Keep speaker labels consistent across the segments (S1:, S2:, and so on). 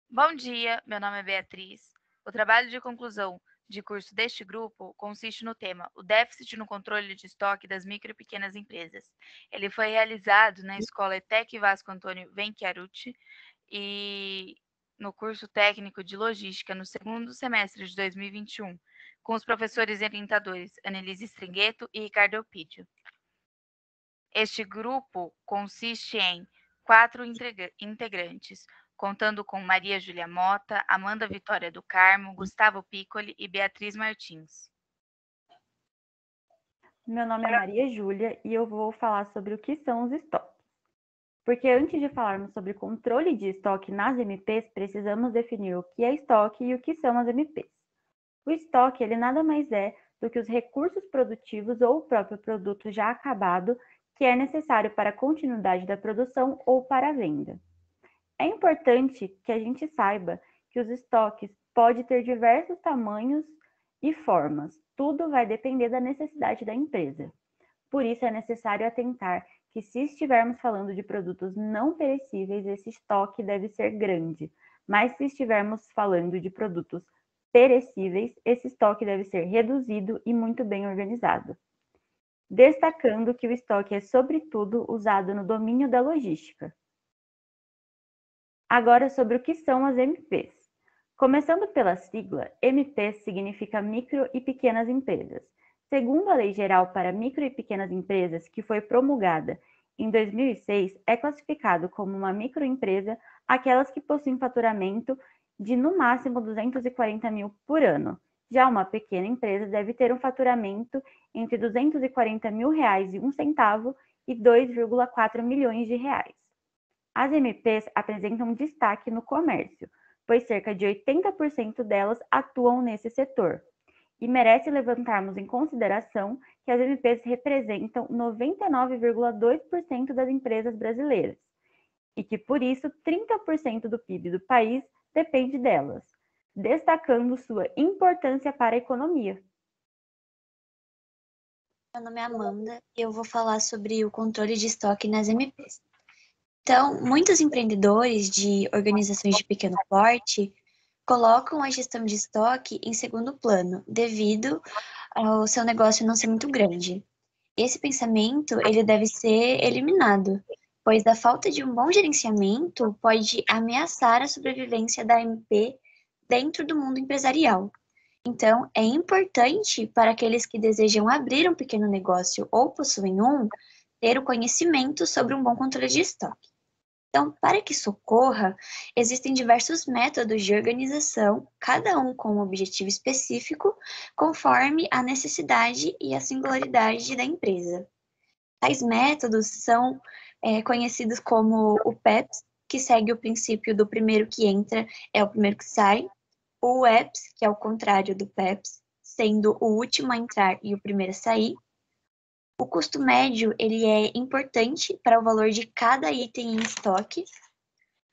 S1: Bom dia, meu nome é Beatriz. O trabalho de conclusão de curso deste grupo consiste no tema O déficit no controle de estoque das micro e pequenas empresas. Ele foi realizado na Escola ETEC Vasco Antônio Venchiarucci e no curso técnico de logística no segundo semestre de 2021, com os professores orientadores Annelise Stringhetto e Ricardo Elpidio. Este grupo consiste em 4 integrantes, contando com Maria Júlia Mota, Amanda Vitória do Carmo, Gustavo Piccoli e Beatriz Martins.
S2: Meu nome é Maria Júlia e eu vou falar sobre o que são os estoques. Porque antes de falarmos sobre controle de estoque nas MPs, precisamos definir o que é estoque e o que são as MPs. O estoque, ele nada mais é do que os recursos produtivos ou o próprio produto já acabado que é necessário para a continuidade da produção ou para a venda. É importante que a gente saiba que os estoques podem ter diversos tamanhos e formas. Tudo vai depender da necessidade da empresa. Por isso, é necessário atentar que, se estivermos falando de produtos não perecíveis, esse estoque deve ser grande. Mas, se estivermos falando de produtos perecíveis, esse estoque deve ser reduzido e muito bem organizado. Destacando que o estoque é, sobretudo, usado no domínio da logística. Agora, sobre o que são as MPs. Começando pela sigla, MP significa micro e pequenas empresas. Segundo a Lei Geral para Micro e Pequenas Empresas, que foi promulgada em 2006, é classificado como uma microempresa aquelas que possuem faturamento de no máximo 240 mil por ano. Já uma pequena empresa deve ter um faturamento entre 240 mil reais e um centavo e 2,4 milhões de reais. As MPs apresentam destaque no comércio, pois cerca de 80% delas atuam nesse setor. E merece levantarmos em consideração que as MPs representam 99,2% das empresas brasileiras e que, por isso, 30% do PIB do país depende delas, destacando sua importância para a economia.
S3: Meu nome é Amanda e eu vou falar sobre o controle de estoque nas MPs. Então, muitos empreendedores de organizações de pequeno porte colocam a gestão de estoque em segundo plano, devido ao seu negócio não ser muito grande. Esse pensamento, ele deve ser eliminado, pois a falta de um bom gerenciamento pode ameaçar a sobrevivência da MP dentro do mundo empresarial. Então, é importante para aqueles que desejam abrir um pequeno negócio ou possuem um, ter o conhecimento sobre um bom controle de estoque. Então, para que isso ocorra, existem diversos métodos de organização, cada um com um objetivo específico, conforme a necessidade e a singularidade da empresa. Tais métodos são conhecidos como o PEPS, que segue o princípio do primeiro que entra é o primeiro que sai, o EPS, que é o contrário do PEPS, sendo o último a entrar e o primeiro a sair. O custo médio, ele é importante para o valor de cada item em estoque.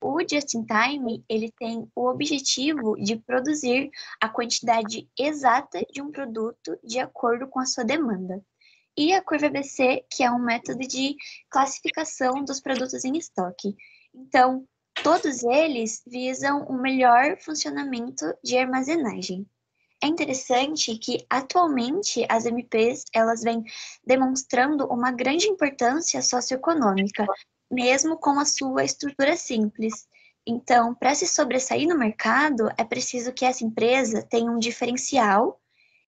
S3: O just-in-time, ele tem o objetivo de produzir a quantidade exata de um produto de acordo com a sua demanda. E a curva ABC, que é um método de classificação dos produtos em estoque. Então, todos eles visam o melhor funcionamento de armazenagem. É interessante que, atualmente, as MPs, elas vêm demonstrando uma grande importância socioeconômica, mesmo com a sua estrutura simples. Então, para se sobressair no mercado, é preciso que essa empresa tenha um diferencial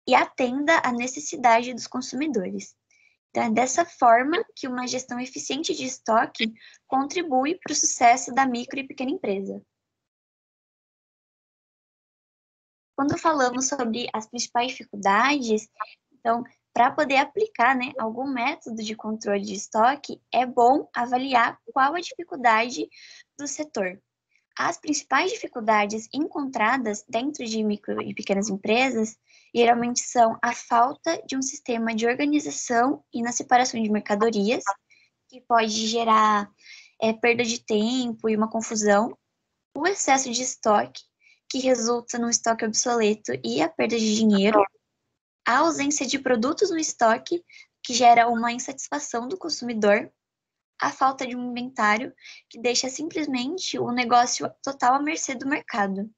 S3: e atenda à necessidade dos consumidores. Então, é dessa forma que uma gestão eficiente de estoque contribui para o sucesso da micro e pequena empresa. Quando falamos sobre as principais dificuldades, então, para poder aplicar algum método de controle de estoque, é bom avaliar qual a dificuldade do setor. As principais dificuldades encontradas dentro de micro e pequenas empresas geralmente são a falta de um sistema de organização e na separação de mercadorias, que pode gerar perda de tempo e uma confusão, o excesso de estoque, que resulta num estoque obsoleto e a perda de dinheiro, a ausência de produtos no estoque, que gera uma insatisfação do consumidor, a falta de um inventário que deixa simplesmente o negócio total à mercê do mercado.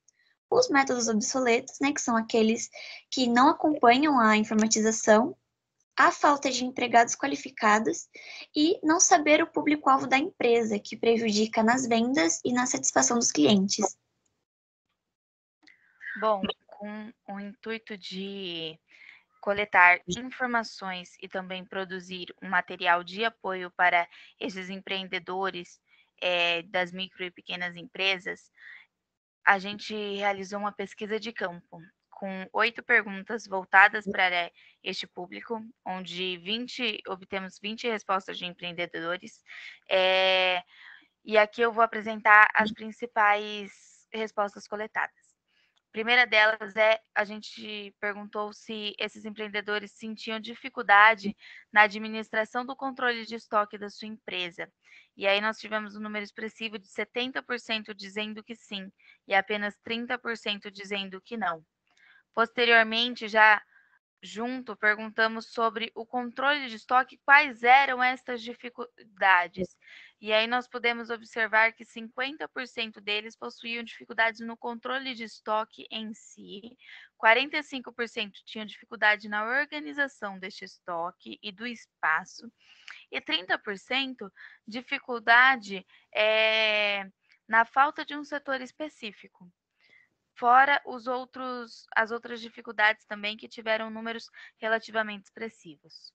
S3: Os métodos obsoletos, né, que são aqueles que não acompanham a informatização, a falta de empregados qualificados e não saber o público-alvo da empresa, que prejudica nas vendas e na satisfação dos clientes.
S1: Bom, com o intuito de coletar informações e também produzir um material de apoio para esses empreendedores das micro e pequenas empresas, a gente realizou uma pesquisa de campo com 8 perguntas voltadas para este público, onde obtemos 20 respostas de empreendedores. E aqui eu vou apresentar as principais respostas coletadas. A primeira delas a gente perguntou se esses empreendedores sentiam dificuldade na administração do controle de estoque da sua empresa. E aí nós tivemos um número expressivo de 70% dizendo que sim, e apenas 30% dizendo que não. Posteriormente, já junto, perguntamos sobre o controle de estoque, quais eram estas dificuldades. E aí nós podemos observar que 50% deles possuíam dificuldades no controle de estoque em si, 45% tinham dificuldade na organização deste estoque e do espaço, e 30% dificuldade na falta de um setor específico. Fora as outras dificuldades também que tiveram números relativamente expressivos.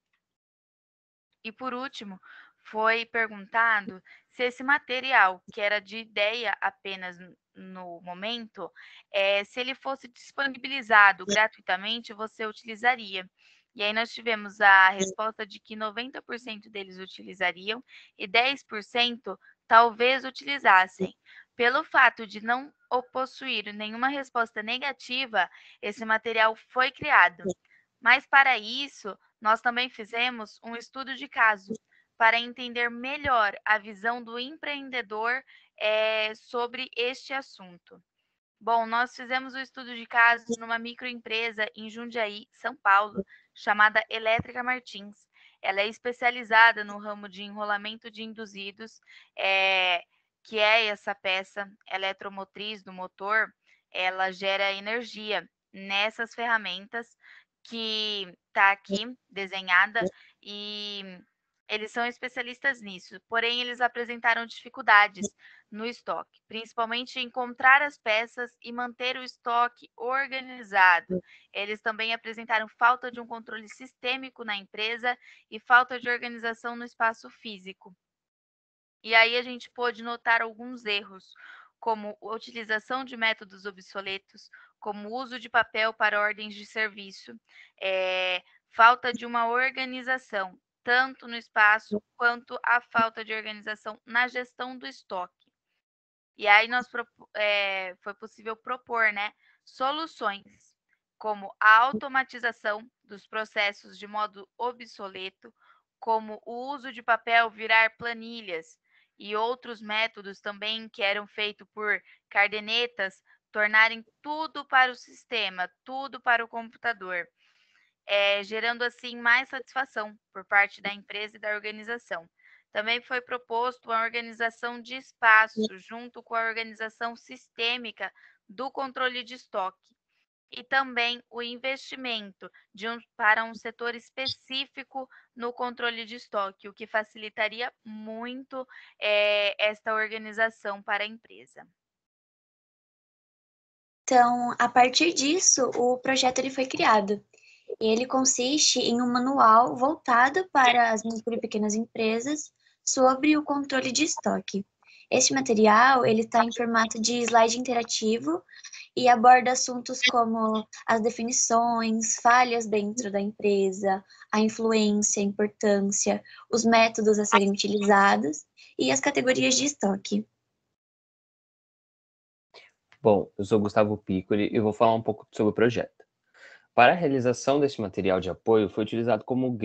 S1: E por último, foi perguntado se esse material, que era de ideia apenas no momento, se ele fosse disponibilizado gratuitamente, você utilizaria. E aí nós tivemos a resposta de que 90% deles utilizariam e 10% talvez utilizassem. Pelo fato de não possuir nenhuma resposta negativa, esse material foi criado. Mas para isso, nós também fizemos um estudo de caso para entender melhor a visão do empreendedor sobre este assunto. Bom, nós fizemos o estudo de caso numa microempresa em Jundiaí, São Paulo, chamada Elétrica Martins. Ela é especializada no ramo de enrolamento de induzidos, que é essa peça eletromotriz do motor, ela gera energia nessas ferramentas que está aqui desenhada e eles são especialistas nisso, porém eles apresentaram dificuldades no estoque, principalmente encontrar as peças e manter o estoque organizado. Eles também apresentaram falta de um controle sistêmico na empresa e falta de organização no espaço físico. E aí a gente pôde notar alguns erros, como a utilização de métodos obsoletos, como o uso de papel para ordens de serviço, falta de uma organização, tanto no espaço quanto a falta de organização na gestão do estoque. E aí foi possível propor, né, soluções, como a automatização dos processos de modo obsoleto, como o uso de papel virar planilhas e outros métodos também que eram feitos por cardenetas, tornarem tudo para o sistema, tudo para o computador, gerando assim mais satisfação por parte da empresa e da organização. Também foi proposto a organização de espaço junto com a organização sistêmica do controle de estoque e também o investimento para um setor específico no controle de estoque, o que facilitaria muito esta organização para a empresa.
S3: Então, a partir disso, o projeto ele foi criado. Ele consiste em um manual voltado para as micro e pequenas empresas sobre o controle de estoque. Este material ele está em formato de slide interativo e aborda assuntos como as definições, falhas dentro da empresa, a influência, a importância, os métodos a serem utilizados e as categorias de estoque.
S4: Bom, eu sou Gustavo Piccoli e vou falar um pouco sobre o projeto. Para a realização deste material de apoio, foi utilizado como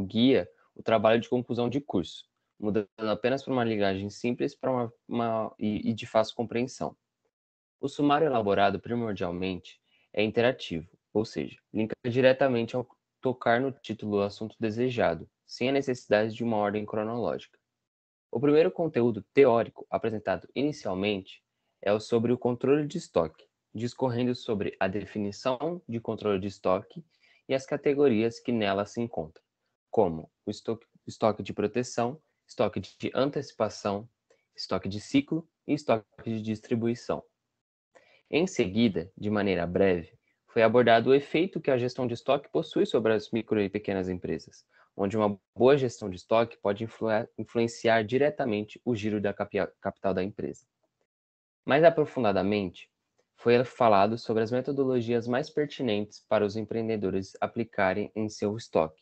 S4: guia o trabalho de conclusão de curso, mudando apenas para uma linguagem simples e de fácil compreensão. O sumário elaborado primordialmente é interativo, ou seja, linka diretamente ao tocar no título o assunto desejado, sem a necessidade de uma ordem cronológica. O primeiro conteúdo teórico apresentado inicialmente é o sobre o controle de estoque, discorrendo sobre a definição de controle de estoque e as categorias que nela se encontram, como o estoque de proteção, estoque de antecipação, estoque de ciclo e estoque de distribuição. Em seguida, de maneira breve, foi abordado o efeito que a gestão de estoque possui sobre as micro e pequenas empresas, onde uma boa gestão de estoque pode influenciar diretamente o giro da capital da empresa. Mais aprofundadamente, foi falado sobre as metodologias mais pertinentes para os empreendedores aplicarem em seu estoque,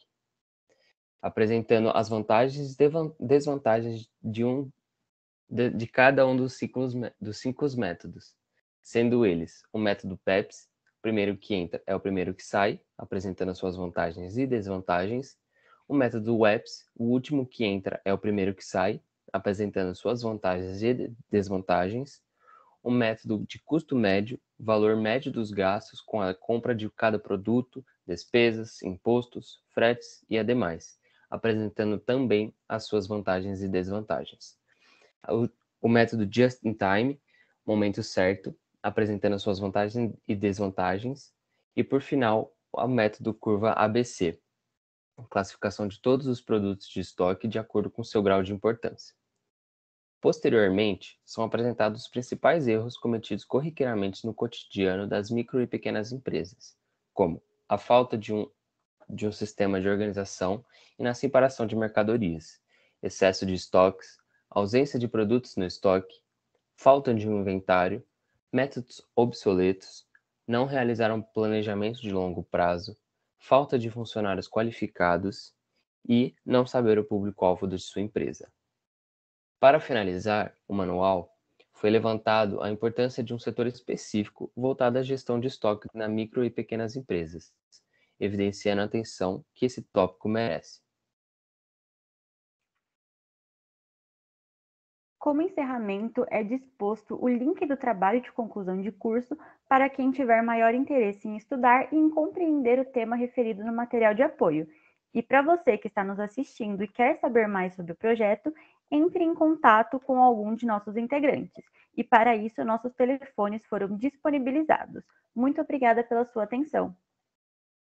S4: apresentando as vantagens e desvantagens de cada um dos 5 métodos, sendo eles o método PEPS, o primeiro que entra é o primeiro que sai, apresentando as suas vantagens e desvantagens, o método WEPS, o último que entra é o primeiro que sai, apresentando suas vantagens e desvantagens, o método de custo médio, valor médio dos gastos com a compra de cada produto, despesas, impostos, fretes e ademais, apresentando também as suas vantagens e desvantagens. O método Just in Time, momento certo, apresentando as suas vantagens e desvantagens, e por final, o método curva ABC, classificação de todos os produtos de estoque de acordo com seu grau de importância. Posteriormente, são apresentados os principais erros cometidos corriqueiramente no cotidiano das micro e pequenas empresas, como a falta de um sistema de organização e na separação de mercadorias, excesso de estoques, ausência de produtos no estoque, falta de um inventário, métodos obsoletos, não realizar um planejamento de longo prazo, falta de funcionários qualificados e não saber o público-alvo de sua empresa. Para finalizar o manual, foi levantado a importância de um setor específico voltado à gestão de estoque na micro e pequenas empresas, evidenciando a atenção que esse tópico merece.
S2: Como encerramento, é disposto o link do trabalho de conclusão de curso para quem tiver maior interesse em estudar e em compreender o tema referido no material de apoio. E para você que está nos assistindo e quer saber mais sobre o projeto, entre em contato com algum de nossos integrantes. E para isso, nossos telefones foram disponibilizados. Muito obrigada pela sua atenção.